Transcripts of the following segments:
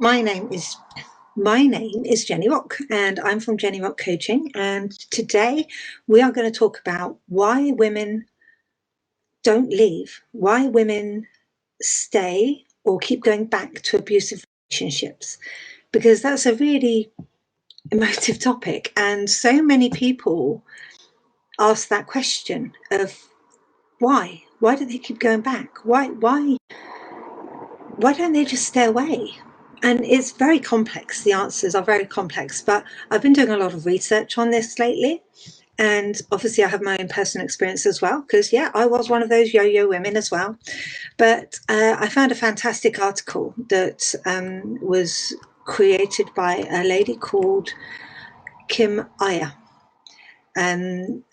My name is my name is Jenny Rock, and I'm from Jenny Rock Coaching. And today we are going to talk about why women don't leave, why women stay or keep going back to abusive relationships, because that's a really emotive topic. And so many people ask that question of why? Why do they keep going back? Why don't they just stay away? And it's very complex. The answers are very complex, but I've been doing a lot of research on this lately. And obviously, I have my own personal experience as well, because, yeah, I was one of those yo yo women as well. But I found a fantastic article that was created by a lady called Kim Aya. And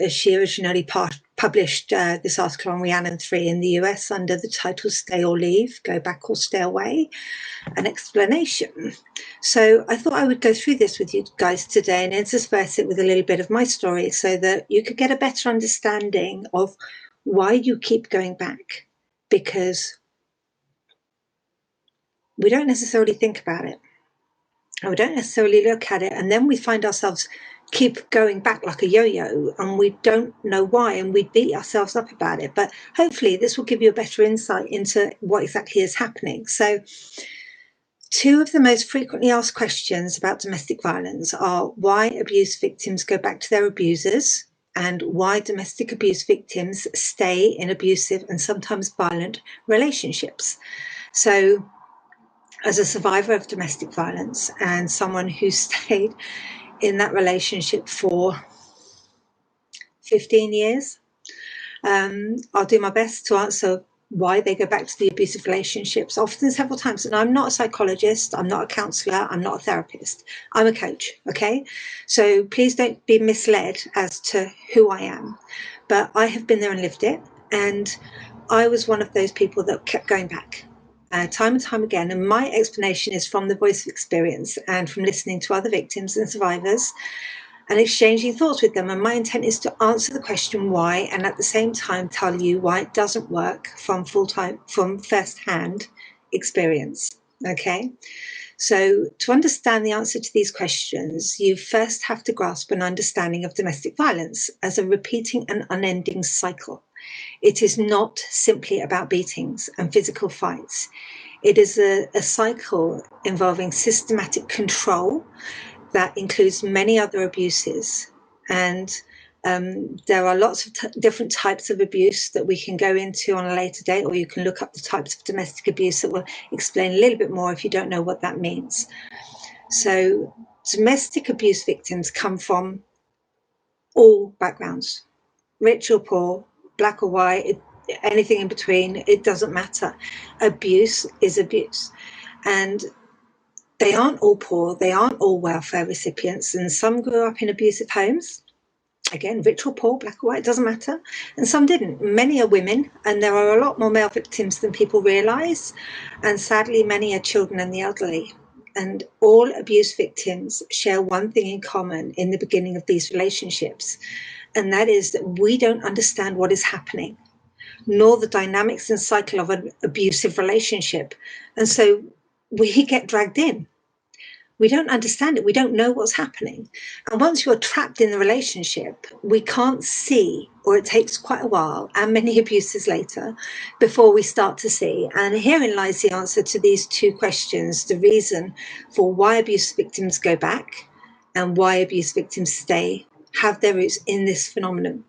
she originally published this article on Rhiannon 3 in the US under the title Stay or Leave, Go Back or Stay Away, an explanation. So I thought I would go through this with you guys today and intersperse it with a little bit of my story so that you could get a better understanding of why you keep going back, because we don't necessarily think about it. And we don't necessarily look at it, and then we find ourselves keep going back like a yo-yo, and we don't know why, and we beat ourselves up about it. But hopefully this will give you a better insight into what exactly is happening. So two of the most frequently asked questions about domestic violence are why abuse victims go back to their abusers, and why domestic abuse victims stay in abusive and sometimes violent relationships. So as a survivor of domestic violence and someone who stayed in that relationship for 15 years, I'll do my best to answer why they go back to the abusive relationships, often several times. And I'm not a psychologist, I'm not a counsellor, I'm not a therapist. I'm a coach, okay? So please don't be misled as to who I am. But I have been there and lived it. And I was one of those people that kept going back. Time and time again. And my explanation is from the voice of experience and from listening to other victims and survivors and exchanging thoughts with them. And my intent is to answer the question why, and at the same time tell you why it doesn't work from first-hand experience. Okay. So to understand the answer to these questions, you first have to grasp an understanding of domestic violence as a repeating and unending cycle. It is not simply about beatings and physical fights. It is a cycle involving systematic control that includes many other abuses. And there are lots of different types of abuse that we can go into on a later date, or you can look up the types of domestic abuse that will explain a little bit more if you don't know what that means. So domestic abuse victims come from all backgrounds, rich or poor, black or white, anything in between, it doesn't matter. Abuse is abuse. And they aren't all poor, they aren't all welfare recipients, and some grew up in abusive homes. Again, rich or poor, black or white, it doesn't matter. And some didn't. Many are women, and there are a lot more male victims than people realise. And sadly, many are children and the elderly. And all abuse victims share one thing in common in the beginning of these relationships, and that is that we don't understand what is happening, nor the dynamics and cycle of an abusive relationship. And so we get dragged in. We don't understand it. We don't know what's happening. And once you're trapped in the relationship, we can't see, or it takes quite a while and many abuses later before we start to see. And herein lies the answer to these two questions, the reason for why abuse victims go back and why abuse victims stay, have their roots in this phenomenon.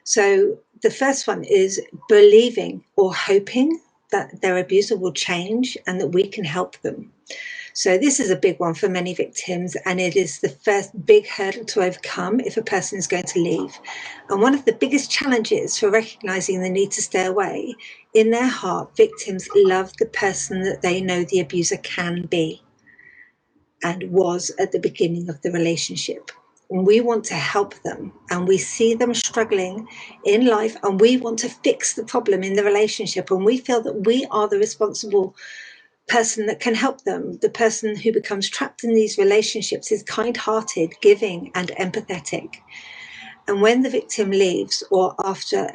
So the first one is believing or hoping that their abuser will change and that we can help them. So this is a big one for many victims, and it is the first big hurdle to overcome if a person is going to leave. And one of the biggest challenges for recognizing the need to stay away, in their heart, victims love the person that they know the abuser can be and was at the beginning of the relationship. And we want to help them, and we see them struggling in life, and we want to fix the problem in the relationship, and we feel that we are the responsible person that can help them. The person who becomes trapped in these relationships is kind-hearted, giving, and empathetic. And when the victim leaves, or after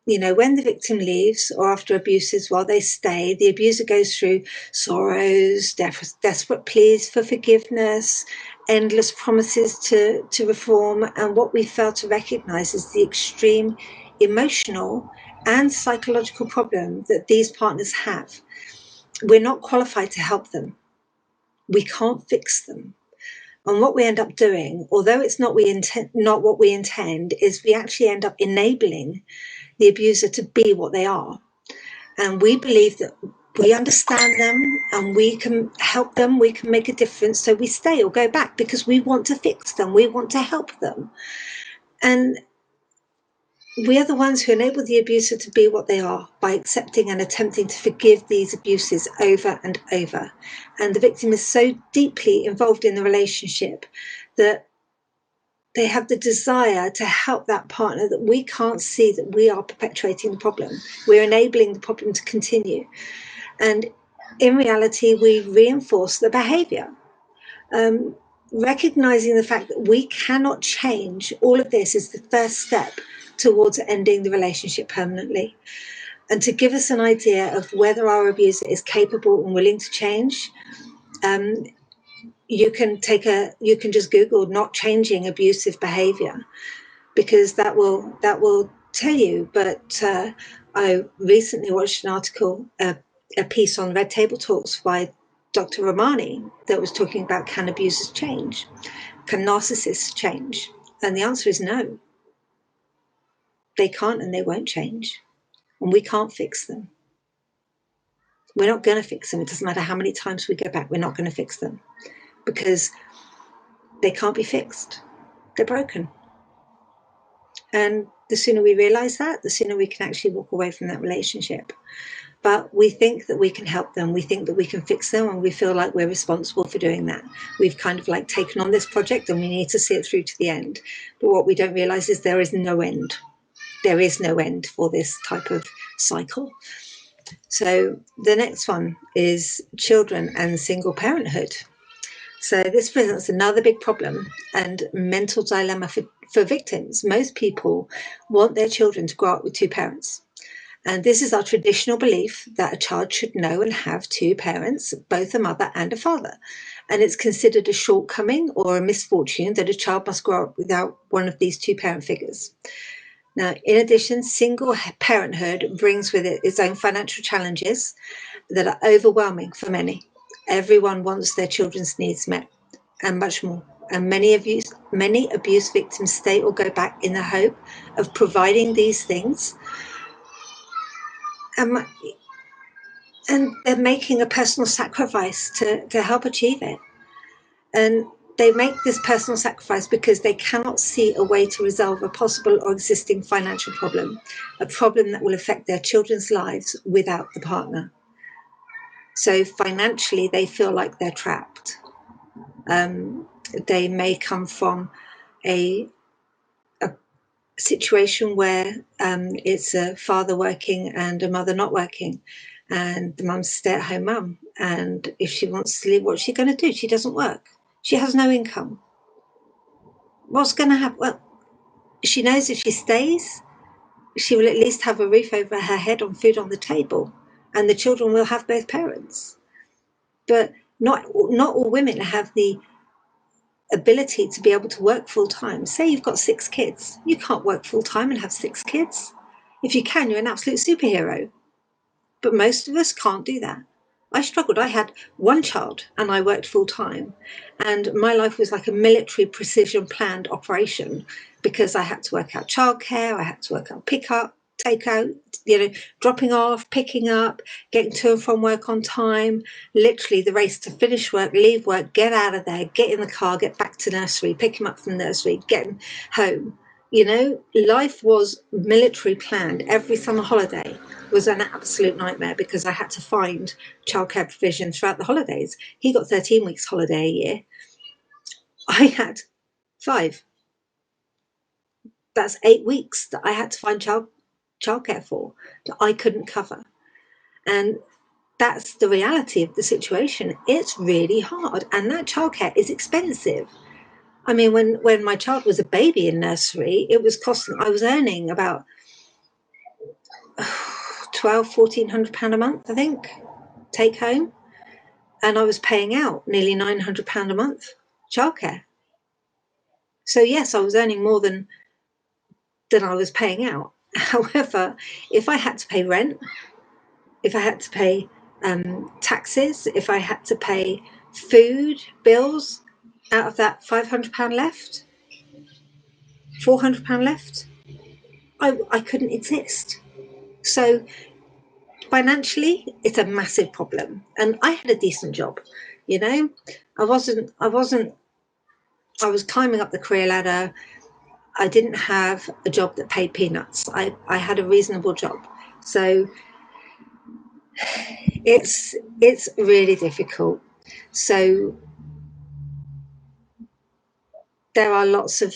when the victim leaves or after abuses while they stay, the abuser goes through sorrows, desperate pleas for forgiveness, endless promises to reform. And what we fail to recognize is the extreme emotional and psychological problem that these partners have. We're not qualified to help them. We can't fix them. And what we end up doing, although it's not what we intend, is we actually end up enabling the abuser to be what they are. And we believe that we understand them and we can help them, we can make a difference. So we stay or go back because we want to fix them, we want to help them. And we are the ones who enable the abuser to be what they are by accepting and attempting to forgive these abuses over and over. And the victim is so deeply involved in the relationship that they have the desire to help that partner that we can't see that we are perpetuating the problem. We're enabling the problem to continue. And in reality, we reinforce the behavior. Recognizing the fact that we cannot change all of this is the first step towards ending the relationship permanently. And to give us an idea of whether our abuser is capable and willing to change, you can just Google "not changing abusive behavior," because that will tell you. But I recently watched an article, a piece on Red Table Talks by Dr. Romani that was talking about, can abusers change? Can narcissists change? And the answer is no. They can't and they won't change. And we can't fix them. We're not going to fix them. It doesn't matter how many times we go back, we're not going to fix them because they can't be fixed. They're broken. And the sooner we realize that, the sooner we can actually walk away from that relationship. But we think that we can help them. We think that we can fix them, and we feel like we're responsible for doing that. We've kind of like taken on this project and we need to see it through to the end. But what we don't realize is there is no end. There is no end for this type of cycle. So the next one is children and single parenthood. So this presents another big problem and mental dilemma for victims. Most people want their children to grow up with two parents. And this is our traditional belief that a child should know and have two parents, both a mother and a father. And it's considered a shortcoming or a misfortune that a child must grow up without one of these two parent figures. Now, in addition, single parenthood brings with it its own financial challenges that are overwhelming for many. Everyone wants their children's needs met and much more. And many abuse victims stay or go back in the hope of providing these things. And they're making a personal sacrifice to help achieve it. And they make this personal sacrifice because they cannot see a way to resolve a possible or existing financial problem, a problem that will affect their children's lives without the partner. So financially, they feel like they're trapped. They may come from a situation where it's a father working and a mother not working, and the mum's a stay-at-home mum. And if she wants to leave, what's she going to do? She doesn't work. She has no income. What's going to happen? Well, she knows if she stays, she will at least have a roof over her head and food on the table, and the children will have both parents. But not all women have the ability to be able to work full-time. Say you've got 6 kids. You can't work full-time and have 6 kids. If you can, you're an absolute superhero. But most of us can't do that. I struggled. I had 1 child and I worked full-time, and my life was like a military precision planned operation because I had to work out childcare, I had to work out pick up, take out, dropping off, picking up, getting to and from work on time, literally the race to finish work, leave work, get out of there, get in the car, get back to nursery, pick him up from nursery, get him home. Life was military planned. Every summer holiday was an absolute nightmare because I had to find childcare provision throughout the holidays. He got 13 weeks holiday a year. I had 5. That's 8 weeks that I had to find childcare for that I couldn't cover. And that's the reality of the situation. It's really hard, and that childcare is expensive. I mean, when my child was a baby in nursery, it was costing, I was earning about £1,200–1,400 a month, I think, take home. And I was paying out nearly £900 a month childcare. So yes, I was earning more than I was paying out. However, if I had to pay rent, if I had to pay taxes, if I had to pay food bills, out of that £500 left, £400 left, I couldn't exist. So financially, it's a massive problem. And I had a decent job, you know. I was climbing up the career ladder. I didn't have a job that paid peanuts. I had a reasonable job. So it's really difficult. So there are lots of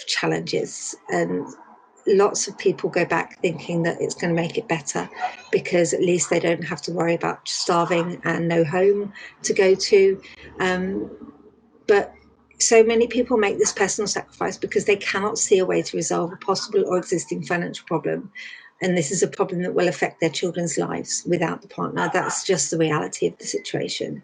challenges, and lots of people go back thinking that it's going to make it better because at least they don't have to worry about starving and no home to go to. But so many people make this personal sacrifice because they cannot see a way to resolve a possible or existing financial problem. And this is a problem that will affect their children's lives without the partner. That's just the reality of the situation.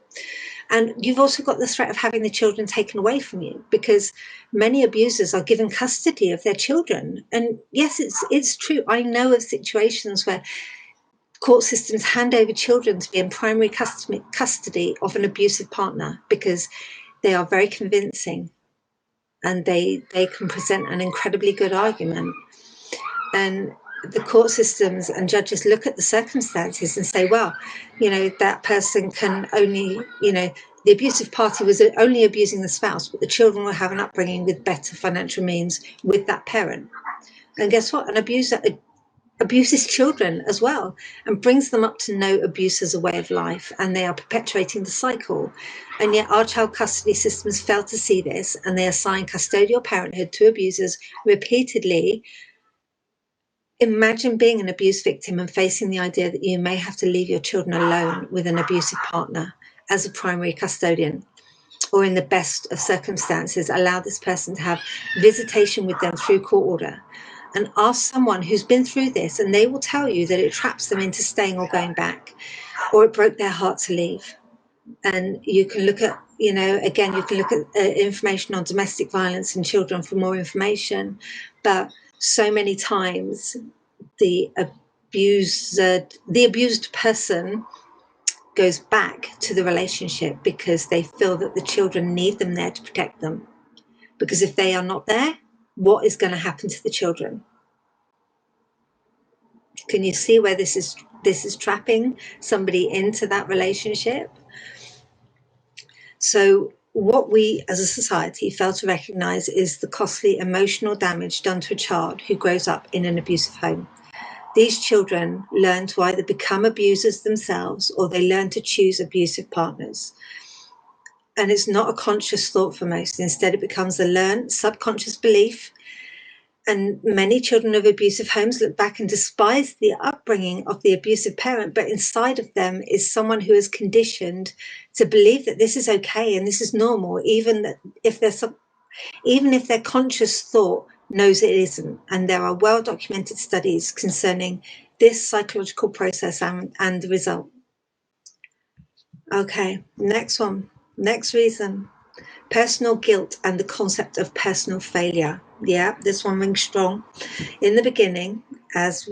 And you've also got the threat of having the children taken away from you, because many abusers are given custody of their children. And yes, it's true. I know of situations where court systems hand over children to be in primary custody of an abusive partner because they are very convincing and they can present an incredibly good argument. And the court systems and judges look at the circumstances and say, well, that person can only, the abusive party was only abusing the spouse, but the children will have an upbringing with better financial means with that parent. And guess what? An abuser abuses children as well and brings them up to know abuse as a way of life, and they are perpetuating the cycle. And yet our child custody systems fail to see this, and they assign custodial parenthood to abusers repeatedly. Imagine being an abuse victim and facing the idea that you may have to leave your children alone with an abusive partner as a primary custodian, or in the best of circumstances, allow this person to have visitation with them through court order. And ask someone who's been through this, and they will tell you that it traps them into staying or going back, or it broke their heart to leave. And you can look at, again, you can look at information on domestic violence in children for more information. But so many times the abused person goes back to the relationship because they feel that the children need them there to protect them. Because if they are not there, what is going to happen to the children? Can you see where this is trapping somebody into that relationship? So what we as a society fail to recognize is the costly emotional damage done to a child who grows up in an abusive home. These children learn to either become abusers themselves, or they learn to choose abusive partners. And it's not a conscious thought for most. Instead, it becomes a learned subconscious belief. And many children of abusive homes look back and despise the upbringing of the abusive parent, but inside of them is someone who is conditioned to believe that this is okay and this is normal, even if their conscious thought knows it isn't. And there are well-documented studies concerning this psychological process and the result. Okay, next one. Next reason. Personal guilt and the concept of personal failure. Yeah, this one rings strong. In the beginning, as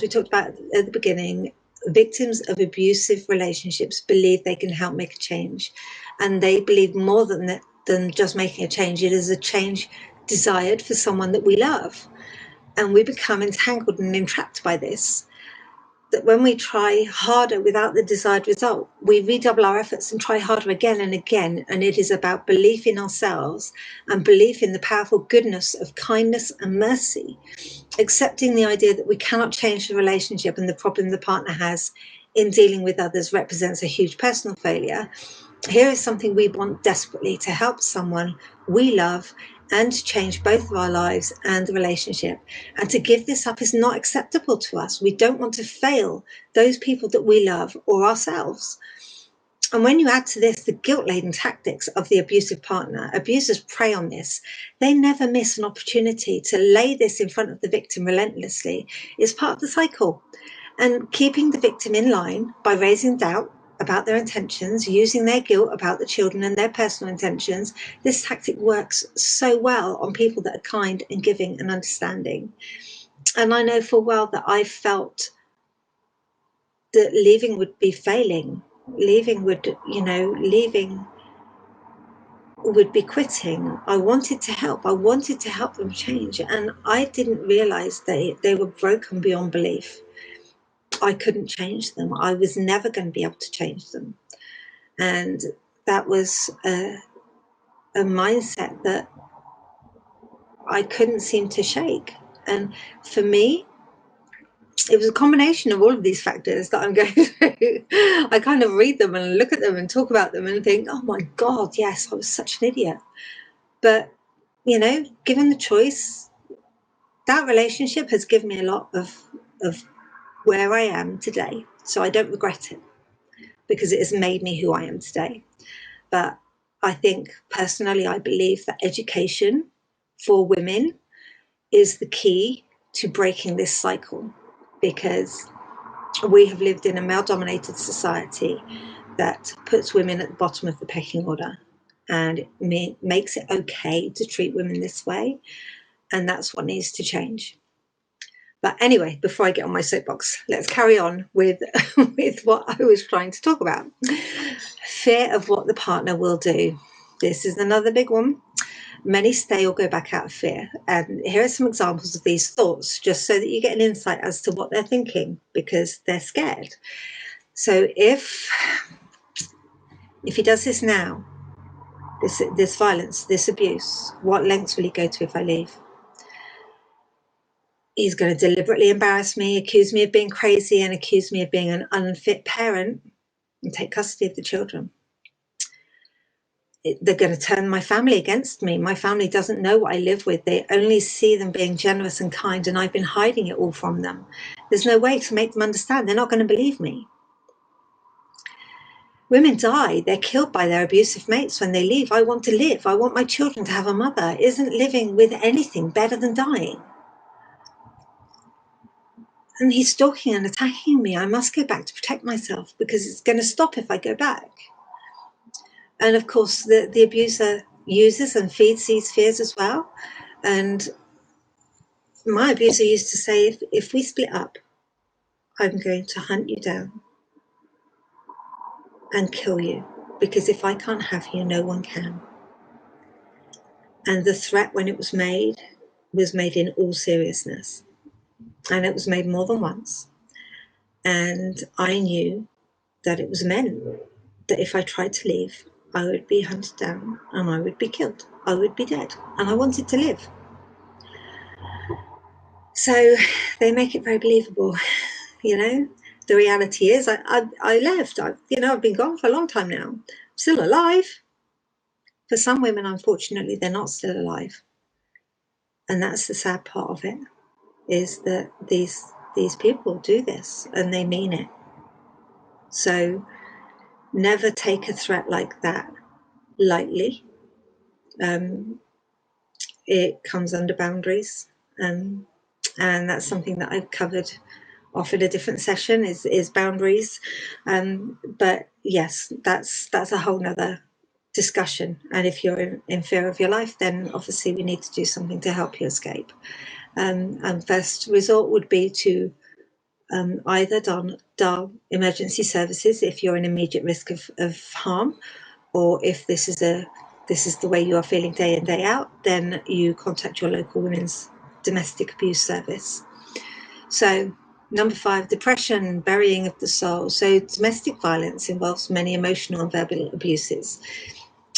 we talked about at the beginning, victims of abusive relationships believe they can help make a change. And they believe more than just making a change. It is a change desired for someone that we love. And we become entangled and entrapped by this. That when we try harder without the desired result, we redouble our efforts and try harder again and again. And it is about belief in ourselves and belief in the powerful goodness of kindness and mercy. Accepting the idea that we cannot change the relationship and the problem the partner has in dealing with others represents a huge personal failure. Here is something we want desperately: to help someone we love and to change both of our lives and the relationship. And to give this up is not acceptable to us. We don't want to fail those people that we love or ourselves. And when you add to this the guilt-laden tactics of the abusive partner, abusers prey on this. They never miss an opportunity to lay this in front of the victim relentlessly. It's part of the cycle. And keeping the victim in line by raising doubt about their intentions, using their guilt about the children and their personal intentions, this tactic works so well on people that are kind and giving and understanding. And I know full well that I felt that leaving would be failing. Leaving would be quitting. I wanted to help. I wanted to help them change. And I didn't realize they were broken beyond belief. I couldn't change them. I was never going to be able to change them. And that was a mindset that I couldn't seem to shake. And for me, it was a combination of all of these factors that I'm going through. I kind of read them and look at them and talk about them and think, oh my God, yes, I was such an idiot. But, given the choice, that relationship has given me a lot of where I am today. So I don't regret it because it has made me who I am today. But I think personally, I believe that education for women is the key to breaking this cycle, because we have lived in a male-dominated society that puts women at the bottom of the pecking order, and it makes it okay to treat women this way, and that's what needs to change. But anyway, before I get on my soapbox, let's carry on with what I was trying to talk about. Fear of what the partner will do. This is another big one. Many stay or go back out of fear. And here are some examples of these thoughts, just so that you get an insight as to what they're thinking, because they're scared. So if he does this now, this violence, this abuse, what lengths will he go to if I leave? He's going to deliberately embarrass me, accuse me of being crazy, and accuse me of being an unfit parent, and take custody of the children. They're going to turn my family against me. My family doesn't know what I live with. They only see them being generous and kind, and I've been hiding it all from them. There's no way to make them understand. They're not going to believe me. Women die. They're killed by their abusive mates when they leave. I want to live. I want my children to have a mother. Isn't living with anything better than dying? And he's stalking and attacking me. I must go back to protect myself, because it's going to stop if I go back. And of course, the abuser uses and feeds these fears as well. And my abuser used to say, if we split up, I'm going to hunt you down and kill you, because if I can't have you, no one can. And the threat, when it was made in all seriousness. And it was made more than once. And I knew that it was meant that if I tried to leave, I would be hunted down and I would be killed. I would be dead. And I wanted to live. So they make it very believable. The reality is I left. I've been gone for a long time now. I'm still alive. For some women, unfortunately, they're not still alive. And that's the sad part of it, is that these people do this and they mean it. So never take a threat like that lightly. It comes under boundaries. And that's something that I've covered off in a different session, is boundaries. But yes, that's a whole nother discussion. And if you're in fear of your life, then obviously we need to do something to help you escape. And first resort would be to either dial emergency services if you're in immediate risk of harm, or if this is the way you are feeling day in, day out, then you contact your local women's domestic abuse service. So number 5, depression, burying of the soul. So domestic violence involves many emotional and verbal abuses.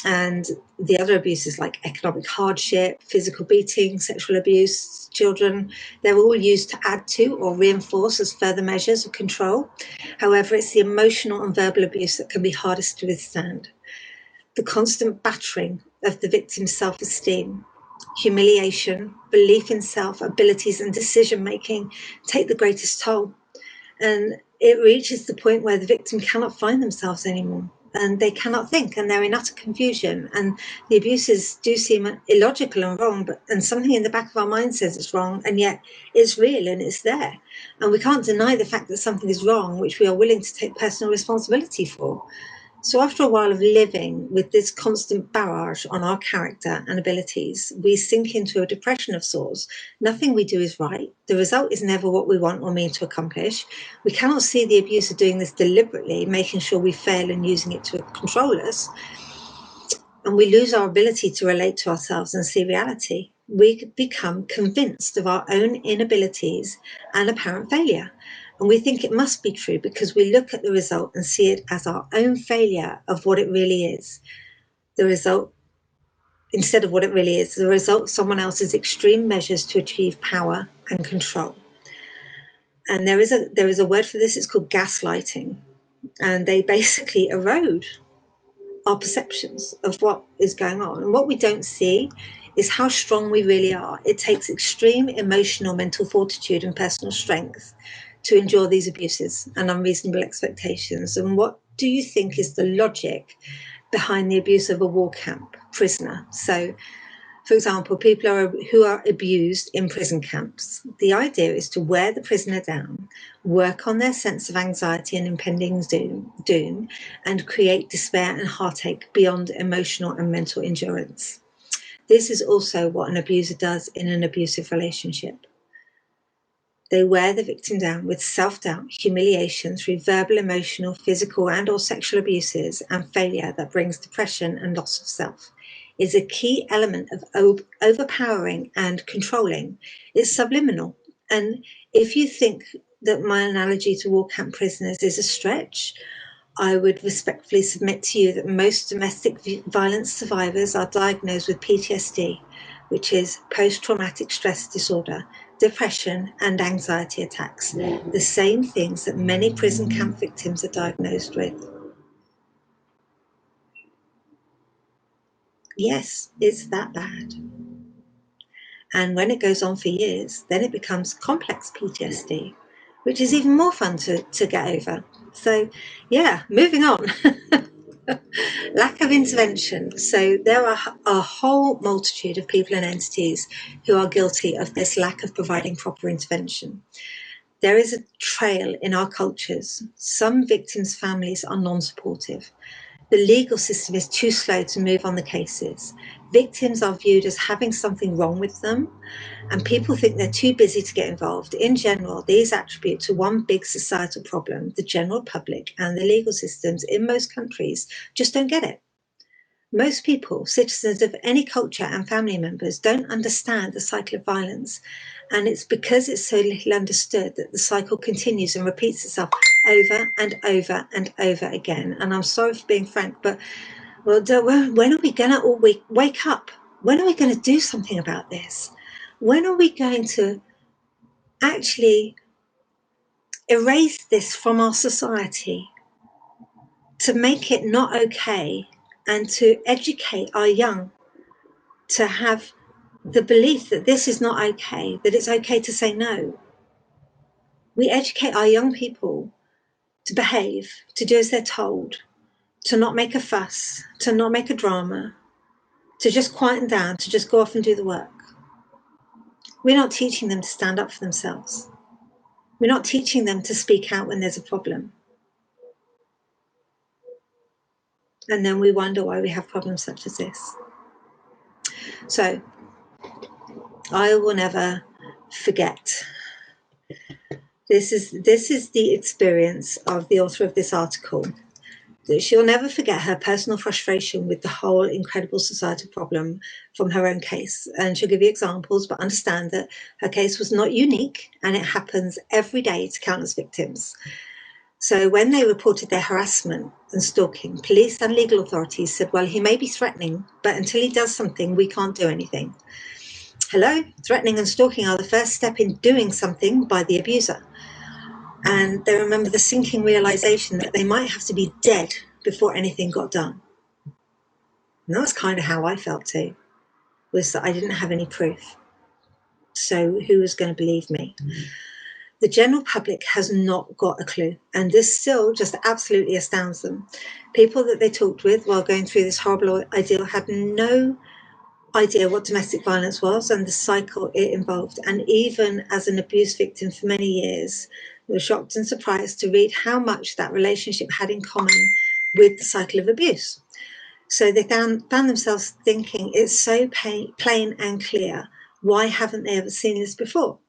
And the other abuses like economic hardship, physical beating, sexual abuse, children, they're all used to add to or reinforce as further measures of control. However, it's the emotional and verbal abuse that can be hardest to withstand. The constant battering of the victim's self-esteem, humiliation, belief in self, abilities and decision-making take the greatest toll. And it reaches the point where the victim cannot find themselves anymore. and they cannot think, and they're in utter confusion, and the abuses do seem illogical and wrong, and something in the back of our mind says it's wrong, and yet it's real and it's there, and we can't deny the fact that something is wrong, which we are willing to take personal responsibility for. So after a while of living with this constant barrage on our character and abilities, we sink into a depression of sorts. Nothing we do is right. The result is never what we want or mean to accomplish. We cannot see the abuser doing this deliberately, making sure we fail and using it to control us. And we lose our ability to relate to ourselves and see reality. We become convinced of our own inabilities and apparent failure. And we think it must be true because we look at the result and see it as our own failure of what it really is. The result, instead of what it really is, the result, someone else's extreme measures to achieve power and control. And there is a word for this, it's called gaslighting. And they basically erode our perceptions of what is going on. And what we don't see is how strong we really are. It takes extreme emotional, mental fortitude and personal strength to endure these abuses and unreasonable expectations. And what do you think is the logic behind the abuse of a war camp prisoner? So, for example, people who are abused in prison camps, the idea is to wear the prisoner down, work on their sense of anxiety and impending doom, and create despair and heartache beyond emotional and mental endurance. This is also what an abuser does in an abusive relationship. They wear the victim down with self-doubt, humiliation through verbal, emotional, physical, and/or sexual abuses, and failure that brings depression and loss of self. Is a key element of overpowering and controlling. It's subliminal. And if you think that my analogy to war camp prisoners is a stretch, I would respectfully submit to you that most domestic violence survivors are diagnosed with PTSD, which is post-traumatic stress disorder, depression, and anxiety attacks, the same things that many prison camp victims are diagnosed with. Yes, it's that bad. And when it goes on for years, then it becomes complex PTSD, which is even more fun to get over. So, yeah, moving on. Lack of intervention. So there are a whole multitude of people and entities who are guilty of this lack of providing proper intervention. There is a trail in our cultures. Some victims' families are non-supportive. The legal system is too slow to move on the cases. Victims are viewed as having something wrong with them, and people think they're too busy to get involved. In general, these attribute to one big societal problem. The general public and the legal systems in most countries just don't get it. Most people, citizens of any culture and family members, don't understand the cycle of violence. And it's because it's so little understood that the cycle continues and repeats itself over and over and over again. And I'm sorry for being frank, but well, when are we going to all wake up? When are we going to do something about this? When are we going to actually erase this from our society to make it not okay and to educate our young to have the belief that this is not okay, that it's okay to say no? We educate our young people to behave, to do as they're told, to not make a fuss, to not make a drama, to just quieten down, to just go off and do the work. We're not teaching them to stand up for themselves. We're not teaching them to speak out when there's a problem. And then we wonder why we have problems such as this. So I will never forget. This is the experience of the author of this article. She'll never forget her personal frustration with the whole incredible societal problem from her own case. And she'll give you examples, but understand that her case was not unique and it happens every day to countless victims. So when they reported their harassment and stalking, police and legal authorities said, well, he may be threatening, but until he does something, we can't do anything. Hello, threatening and stalking are the first step in doing something by the abuser. And they remember the sinking realization that they might have to be dead before anything got done. And that was kind of how I felt too, was that I didn't have any proof. So who was going to believe me? The general public has not got a clue, and this still just absolutely astounds them. People that they talked with while going through this horrible ordeal had no idea what domestic violence was and the cycle it involved. And even as an abuse victim for many years, they were shocked and surprised to read how much that relationship had in common with the cycle of abuse. So they found themselves thinking, it's so plain and clear. Why haven't they ever seen this before?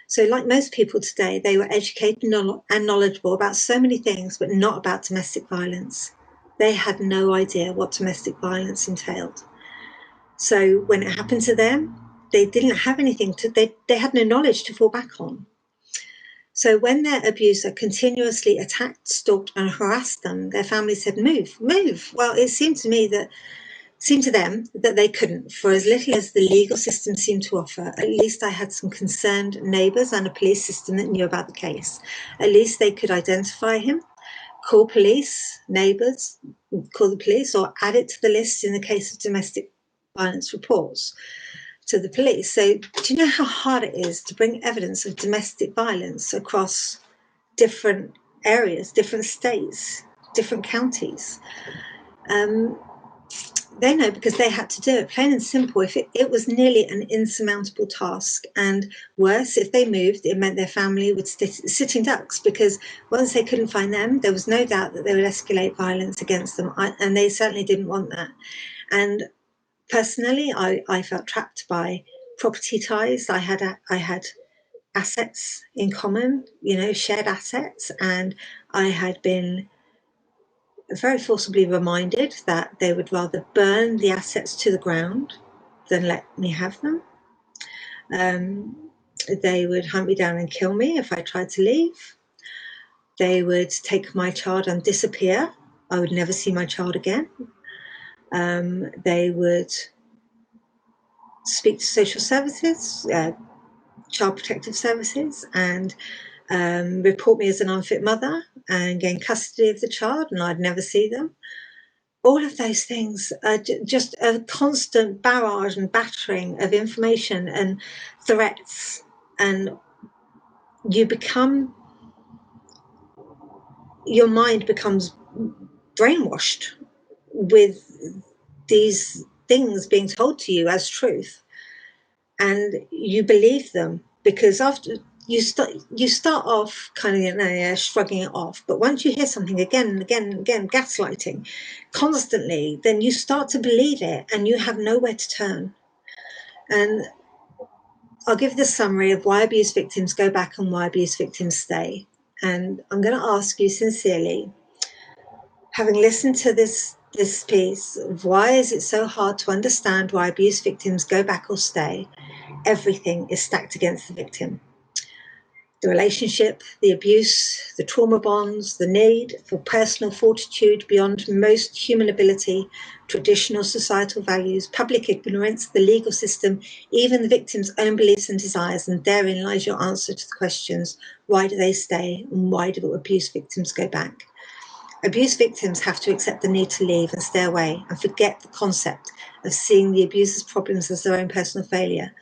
So like most people today, they were educated and knowledgeable about so many things, but not about domestic violence. They had no idea what domestic violence entailed. So when it happened to them, they didn't have anything they had no knowledge to fall back on. So when their abuser continuously attacked, stalked and harassed them, their family said, move. Well, it seemed to them that they couldn't. For as little as the legal system seemed to offer, at least I had some concerned neighbours and a police system that knew about the case. At least they could identify him, call police, neighbours, call the police, or add it to the list in the case of domestic violence reports to the police. So do you know how hard it is to bring evidence of domestic violence across different areas, different states, different counties? They know because they had to do it, plain and simple. If it was nearly an insurmountable task, and worse, if they moved, it meant their family would sitting ducks, because once they couldn't find them, there was no doubt that they would escalate violence against them, and they certainly didn't want that. And personally, I felt trapped by property ties. I had assets in common, shared assets, and I had been very forcibly reminded that they would rather burn the assets to the ground than let me have them. They would hunt me down and kill me if I tried to leave. They would take my child and disappear. I would never see my child again. They would speak to social services, child protective services, and report me as an unfit mother and gain custody of the child, and I'd never see them. All of those things are just a constant barrage and battering of information and threats, and your mind becomes brainwashed with these things being told to you as truth, and you believe them, because after you start off kind of shrugging it off, but once you hear something again and again and again, gaslighting constantly, then you start to believe it and you have nowhere to turn. And I'll give the summary of why abuse victims go back and why abuse victims stay. And I'm going to ask you sincerely, having listened to this piece, why is it so hard to understand why abuse victims go back or stay? Everything is stacked against the victim. The relationship, the abuse, the trauma bonds, the need for personal fortitude beyond most human ability, traditional societal values, public ignorance, the legal system, even the victim's own beliefs and desires. And therein lies your answer to the questions, why do they stay and why do abuse victims go back? Abuse victims have to accept the need to leave and stay away and forget the concept of seeing the abuser's problems as their own personal failure,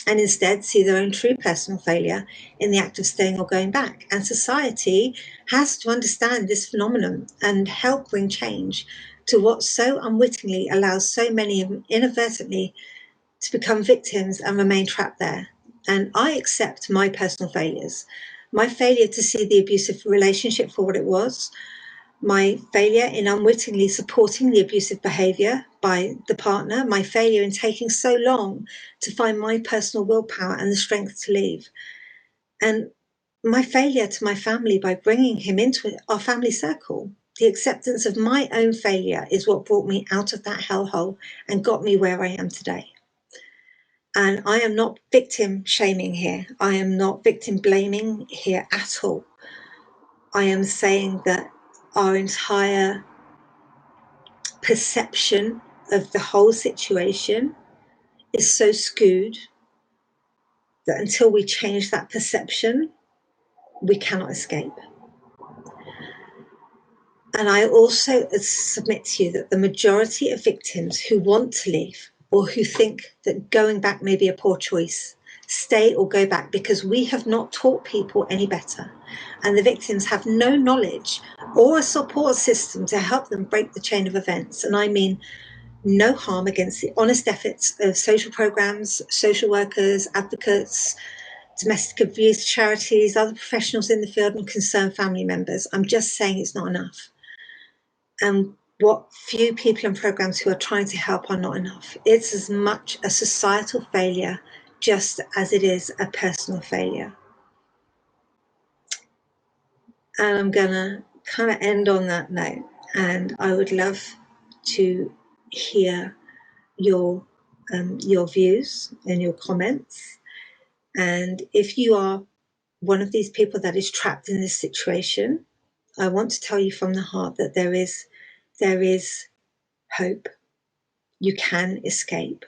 and instead see their own true personal failure in the act of staying or going back. And society has to understand this phenomenon and help bring change to what so unwittingly allows so many of them inadvertently to become victims and remain trapped there. And I accept my personal failures, my failure to see the abusive relationship for what it was, my failure in unwittingly supporting the abusive behaviour by the partner, my failure in taking so long to find my personal willpower and the strength to leave, and my failure to my family by bringing him into our family circle. The acceptance of my own failure is what brought me out of that hellhole and got me where I am today. And I am not victim shaming here. I am not victim blaming here at all. I am saying that our entire perception of the whole situation is so skewed that until we change that perception, we cannot escape. And I also submit to you that the majority of victims who want to leave or who think that going back may be a poor choice, stay or go back, because we have not taught people any better, and the victims have no knowledge or a support system to help them break the chain of events. And I mean no harm against the honest efforts of social programs, social workers, advocates, domestic abuse charities, other professionals in the field, and concerned family members. I'm just saying it's not enough. And what few people and programs who are trying to help are not enough. It's as much a societal failure just as it is a personal failure. And I'm gonna kind of end on that note, and I would love to hear your views and your comments. And if you are one of these people that is trapped in this situation, I want to tell you from the heart that there is hope. You can escape.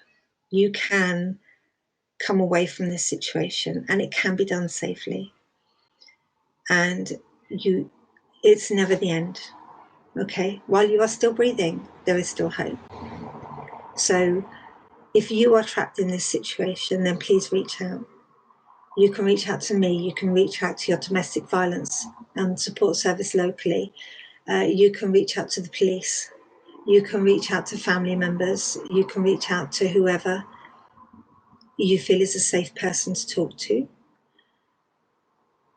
You can come away from this situation, and it can be done safely. And it's never the end. Okay? While you are still breathing, there is still hope. So if you are trapped in this situation, then please reach out. You can reach out to me. You can reach out to your domestic violence support service locally. You can reach out to the police. You can reach out to family members. You can reach out to whoever you feel is a safe person to talk to.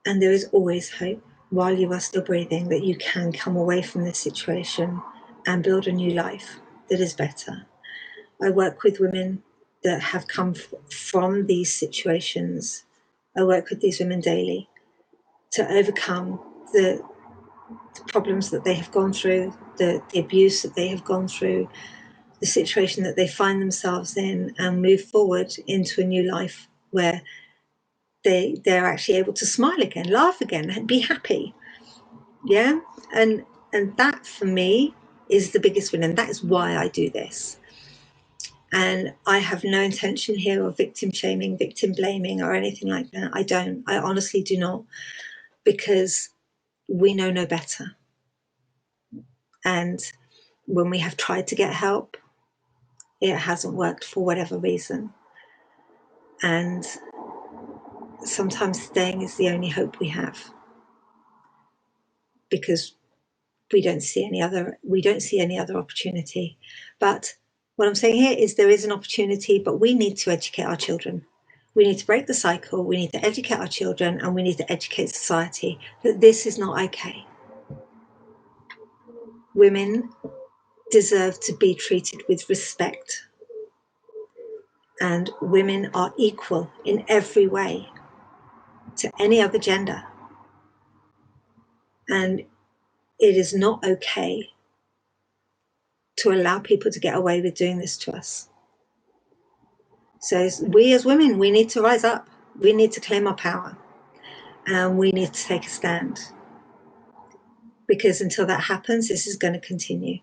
And there is always hope while you are still breathing that you can come away from this situation and build a new life that is better. I work with women that have come from these situations. I work with these women daily to overcome the problems that they have gone through, the abuse that they have gone through, the situation that they find themselves in, and move forward into a new life where they're actually able to smile again, laugh again, and be happy. Yeah, and that for me is the biggest win, and that is why I do this. And I have no intention here of victim shaming, victim blaming, or anything like that. I honestly do not, because we know no better. And when we have tried to get help, it hasn't worked for whatever reason. And sometimes staying is the only hope we have, because we don't see any other opportunity. But what I'm saying here is there is an opportunity, but we need to educate our children. We need to break the cycle. We need to educate our children, and we need to educate society that this is not okay. Women deserve to be treated with respect, and women are equal in every way to any other gender. And it is not okay to allow people to get away with doing this to us. So we as women, we need to rise up. We need to claim our power, and we need to take a stand, because until that happens, this is going to continue.